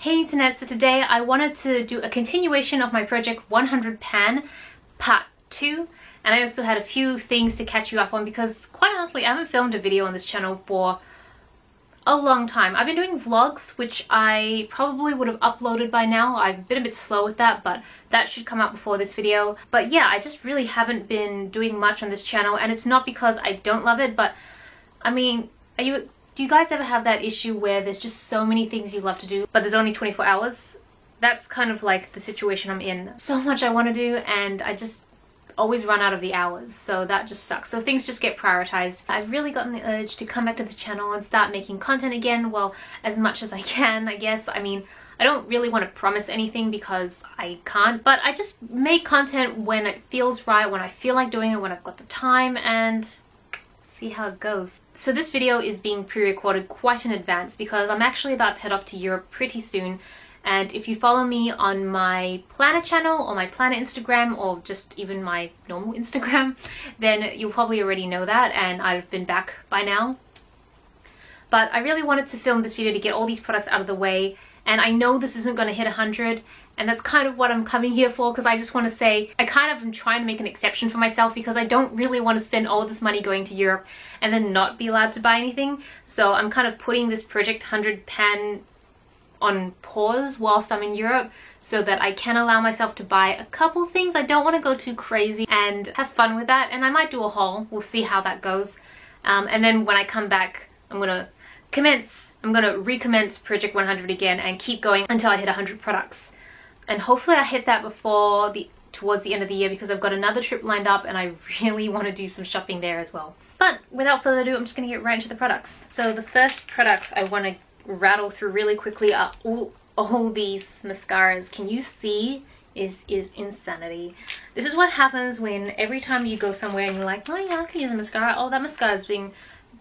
Hey internet, so today I wanted to do a continuation of my project 100 pan part 2, and I also had a few things to catch you up on because quite honestly I haven't filmed a video on this channel for a long time. I've been doing vlogs which I probably would have uploaded by now. I've been a bit slow with that, but that should come out before this video. But yeah, I just really haven't been doing much on this channel, and it's not because I don't love it, but I mean, do you guys ever have that issue where there's just so many things you love to do but there's only 24 hours? That's kind of like the situation I'm in. So much I want to do and I just always run out of the hours, so that just sucks. So things just get prioritized. I've really gotten the urge to come back to the channel and start making content again, well, as much as I can, I guess. I mean, I don't really want to promise anything because I can't, but I just make content when it feels right, when I feel like doing it, when I've got the time, and see how it goes. So this video is being pre-recorded quite in advance because I'm actually about to head off to Europe pretty soon, and if you follow me on my planner channel or my planner Instagram or just even my normal Instagram, then you'll probably already know that and I've been back by now. But I really wanted to film this video to get all these products out of the way, and I know this isn't going to hit 100, and that's kind of what I'm coming here for, because I just want to say I kind of am trying to make an exception for myself because I don't really want to spend all this money going to Europe and then not be allowed to buy anything. So I'm kind of putting this project 100 pan on pause whilst I'm in Europe so that I can allow myself to buy a couple things. I don't want to go too crazy and have fun with that, and I might do a haul. We'll see how that goes. And then when I come back, I'm gonna recommence Project 100 again and keep going until I hit 100 products. And hopefully I hit that before towards the end of the year, because I've got another trip lined up and I really want to do some shopping there as well. But without further ado, I'm just going to get right into the products. So the first products I want to rattle through really quickly are all these mascaras. Can you see? Is insanity. This is what happens when every time you go somewhere and you're like, oh yeah, I can use a mascara. Oh, that mascara's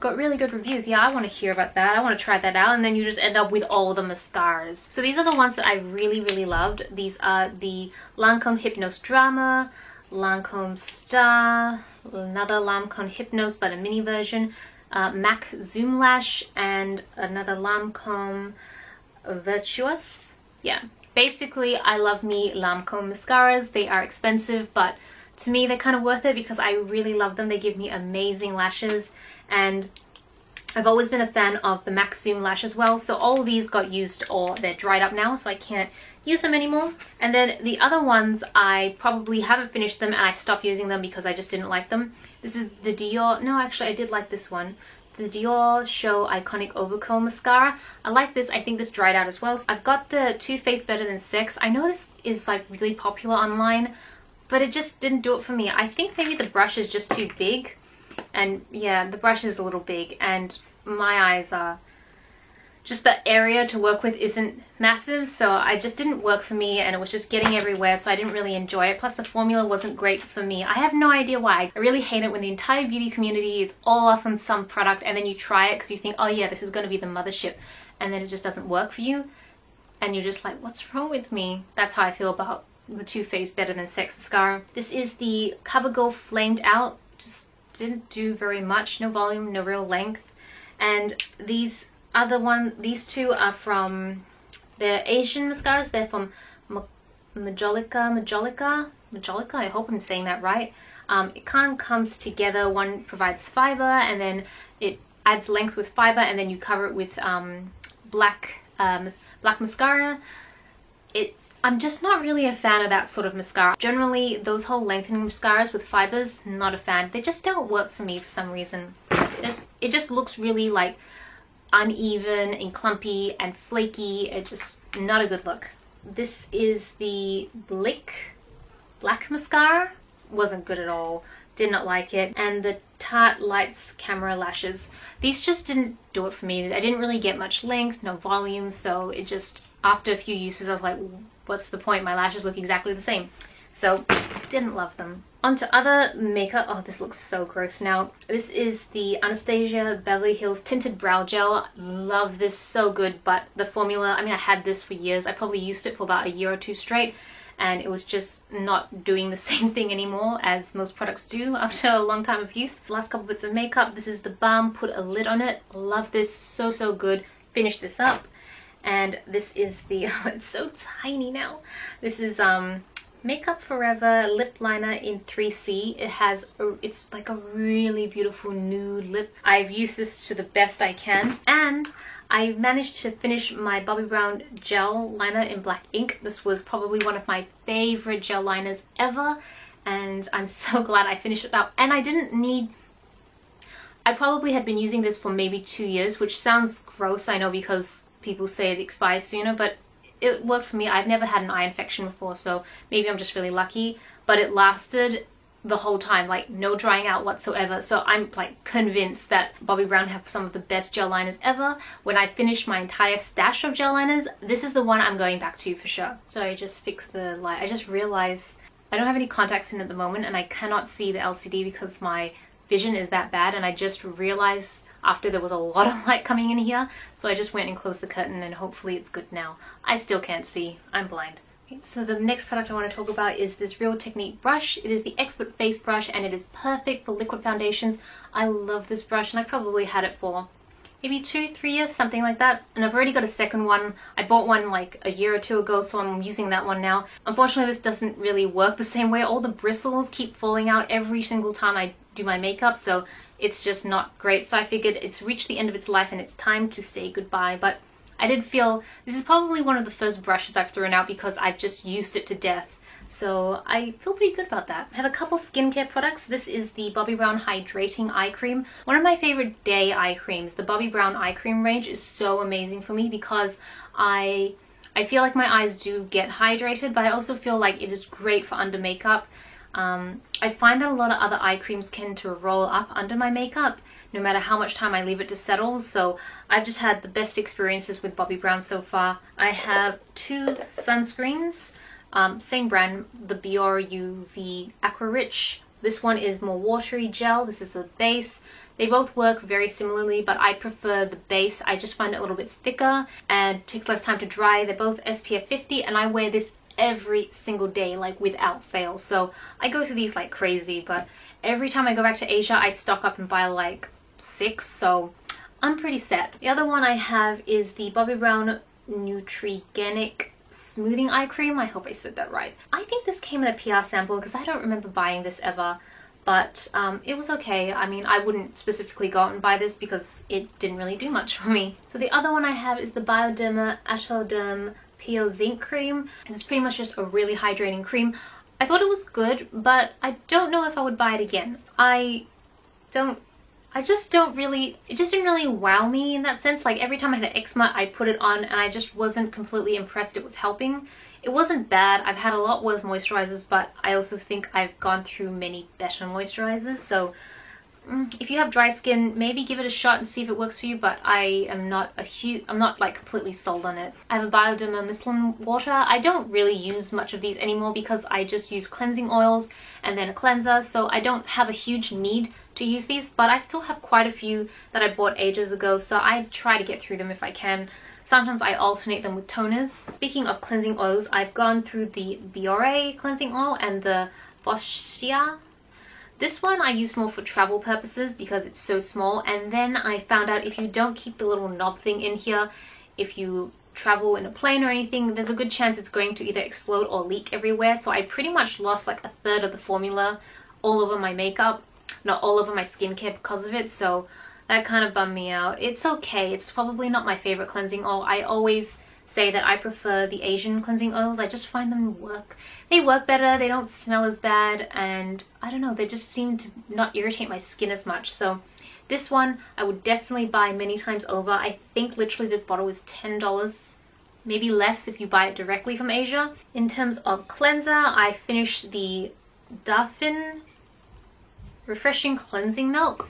got really good reviews. Yeah, I want to hear about that. I want to try that out. And then you just end up with all the mascaras. So these are the ones that I really loved. These are the Lancome Hypnose Drama, Lancome Star, another Lancome Hypnose but a mini version, MAC Zoom Lash, and another Lancome Virtuous. Yeah, basically I love me Lancome mascaras. They are expensive, but to me they're kind of worth it because I really love them. They give me amazing lashes, and I've always been a fan of the MAC Zoom Lash as well. So all these got used, or they're dried up now, so I can't use them anymore. And then the other ones, I probably haven't finished them and I stopped using them because I just didn't like them. This is the Dior, no actually I did like this one, the Dior Show Iconic Overcurl Mascara. I like this. I think this dried out as well. So I've got the Too Faced Better Than Sex. I know this is like really popular online, but it just didn't do it for me. I think maybe the brush is just too big. And yeah, the brush is a little big and my eyes are just, the area to work with isn't massive, so I just didn't work for me and it was just getting everywhere, so I didn't really enjoy it. Plus the formula wasn't great for me. I have no idea why. I really hate it when the entire beauty community is all up on some product and then you try it because you think, oh yeah, this is going to be the mothership, and then it just doesn't work for you and you're just like, what's wrong with me? That's how I feel about the Too Faced Better Than Sex mascara. This is the CoverGirl Flamed Out. Didn't do very much, no volume, no real length. And these two are from, they're Asian mascaras. They're from Majolica, I hope I'm saying that right. It kind of comes together. One provides fiber and then it adds length with fiber, and then you cover it with black mascara. I'm just not really a fan of that sort of mascara. Generally, those whole lengthening mascaras with fibers, not a fan. They just don't work for me for some reason. It just looks really like uneven and clumpy and flaky. It's just not a good look. This is the Blick Black Mascara. Wasn't good at all. Did not like it. And the Tarte Lights Camera Lashes. These just didn't do it for me. I didn't really get much length, no volume, so it just, after a few uses I was like, what's the point? My lashes look exactly the same. So didn't love them. Onto other makeup. Oh, this looks so gross now. This is the Anastasia Beverly Hills Tinted Brow Gel. Love this, so good, but the formula, I mean, I had this for years. I probably used it for about a year or two straight, and it was just not doing the same thing anymore as most products do after a long time of use. Last couple bits of makeup. This is the Balm Put a Lid on It. Love this, so good. Finish this up. And this is the, it's so tiny now. This is Makeup Forever lip liner in 3C. It's like a really beautiful nude lip. I've used this to the best I can, and I managed to finish my Bobbi Brown gel liner in black ink. This was probably one of my favorite gel liners ever, and I'm so glad I finished it up. And I didn't need, I probably had been using this for maybe 2 years, which sounds gross, I know, because people say it expires sooner, but it worked for me. I've never had an eye infection before, so maybe I'm just really lucky, but it lasted the whole time, like no drying out whatsoever. So I'm like convinced that Bobbi Brown have some of the best gel liners ever. When I finish my entire stash of gel liners, this is the one I'm going back to for sure. So I just fixed the light. I just realized I don't have any contacts in at the moment, and I cannot see the LCD because my vision is that bad, and I just realized after there was a lot of light coming in here, so I just went and closed the curtain, and hopefully it's good now. I still can't see, I'm blind. Okay, so the next product I want to talk about is this Real Technique brush. It is the Expert Face Brush, and it is perfect for liquid foundations. I love this brush, and I probably had it for maybe 2-3 years, something like that, and I've already got a second one. I bought one like a year or two ago, so I'm using that one now. Unfortunately, this doesn't really work the same way. All the bristles keep falling out every single time I do my makeup, so it's just not great. So I figured it's reached the end of its life and it's time to say goodbye. But I did feel this is probably one of the first brushes I've thrown out because I've just used it to death. So I feel pretty good about that. I have a couple skincare products. This is the Bobbi Brown Hydrating Eye Cream. One of my favorite day eye creams. The Bobbi Brown eye cream range is so amazing for me because I feel like my eyes do get hydrated, but I also feel like it is great for under makeup. I find that a lot of other eye creams tend to roll up under my makeup no matter how much time I leave it to settle, so I've just had the best experiences with Bobbi Brown so far. I have 2 sunscreens, same brand, the Biore UV Aqua Rich. This one is more watery gel, this is the base. They both work very similarly, but I prefer the base. I just find it a little bit thicker and takes less time to dry. They're both SPF 50, and I wear this every single day, like without fail. So I go through these like crazy, but every time I go back to Asia I stock up and buy like 6, so I'm pretty set. The other one I have is the Bobbi Brown Nutrigenic Smoothing Eye Cream. I hope I said that right. I think this came in a PR sample because I don't remember buying this ever, but it was okay. I mean, I wouldn't specifically go out and buy this because it didn't really do much for me. So the other one I have is the Bioderma Atoderm Peel Zinc Cream. It's pretty much just a really hydrating cream. I thought it was good, but I don't know if I would buy it again. It just didn't really wow me in that sense. Like every time I had an eczema, I put it on and I just wasn't completely impressed it was helping. It wasn't bad. I've had a lot worse moisturizers, but I also think I've gone through many better moisturizers. So if you have dry skin, maybe give it a shot and see if it works for you, but I'm not like completely sold on it. I have a Bioderma Micellar Water. I don't really use much of these anymore because I just use cleansing oils and then a cleanser, so I don't have a huge need to use these, but I still have quite a few that I bought ages ago, so I try to get through them if I can. Sometimes I alternate them with toners. Speaking of cleansing oils, I've gone through the Biore cleansing oil and the Boscia. This one I use more for travel purposes because it's so small, and then I found out if you don't keep the little knob thing in here, if you travel in a plane or anything, there's a good chance it's going to either explode or leak everywhere. So I pretty much lost like 1/3 of the formula all over my makeup, not all over my skincare because of it, so that kind of bummed me out. It's okay, it's probably not my favorite cleansing oil. I always say that I prefer the Asian cleansing oils. I just find them they work better, they don't smell as bad, and I don't know, they just seem to not irritate my skin as much. So this one I would definitely buy many times over. I think literally this bottle is $10, maybe less if you buy it directly from Asia. In terms of cleanser, I finished the Darphin Refreshing Cleansing Milk.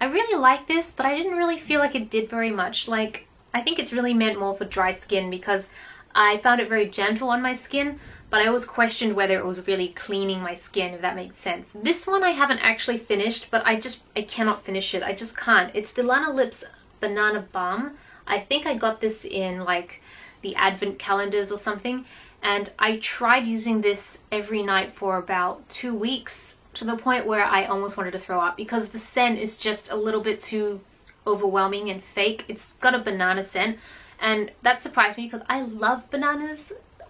I really like this, but I didn't really feel like it did very much. Like, I think it's really meant more for dry skin because I found it very gentle on my skin, but I always questioned whether it was really cleaning my skin, if that makes sense. This one I haven't actually finished, but I cannot finish it. I just can't. It's the Lana Lips Banana Balm. I think I got this in like the advent calendars or something, and I tried using this every night for about 2 weeks to the point where I almost wanted to throw up because the scent is just a little bit too overwhelming and fake. It's got a banana scent, and that surprised me because I love bananas.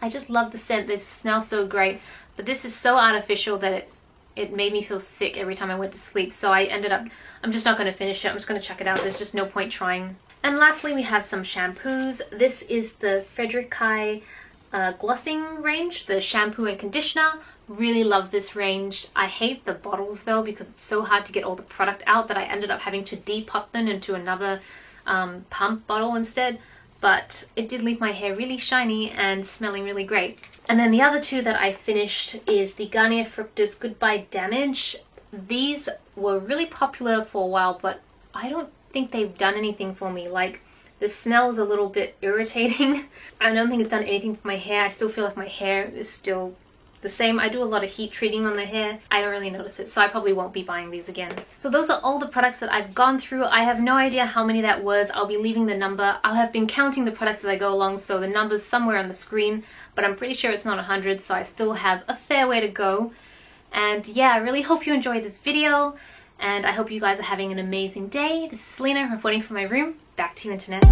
I just love the scent. They smell so great, but this is so artificial that it made me feel sick every time I went to sleep. So I ended up, I'm just not going to finish it. I'm just going to chuck it out. There's just no point trying. And lastly, we have some shampoos. This is the Frederick Kai glossing range, the shampoo and conditioner. Really love this range. I hate the bottles though because it's so hard to get all the product out that I ended up having to depop them into another pump bottle instead. But it did leave my hair really shiny and smelling really great. And then the other two that I finished is the Garnier Fructis Goodbye Damage. These were really popular for a while, but I don't think they've done anything for me. Like, the smell is a little bit irritating. I don't think it's done anything for my hair. I still feel like my hair is still the same. I do a lot of heat treating on the hair. I don't really notice it, so I probably won't be buying these again. So those are all the products that I've gone through. I have no idea how many that was. I'll be leaving the number. I have been counting the products as I go along, so the number's somewhere on the screen, but I'm pretty sure it's not 100, so I still have a fair way to go. And yeah, I really hope you enjoyed this video, and I hope you guys are having an amazing day. This is Selena reporting from my room. Back to you, internet.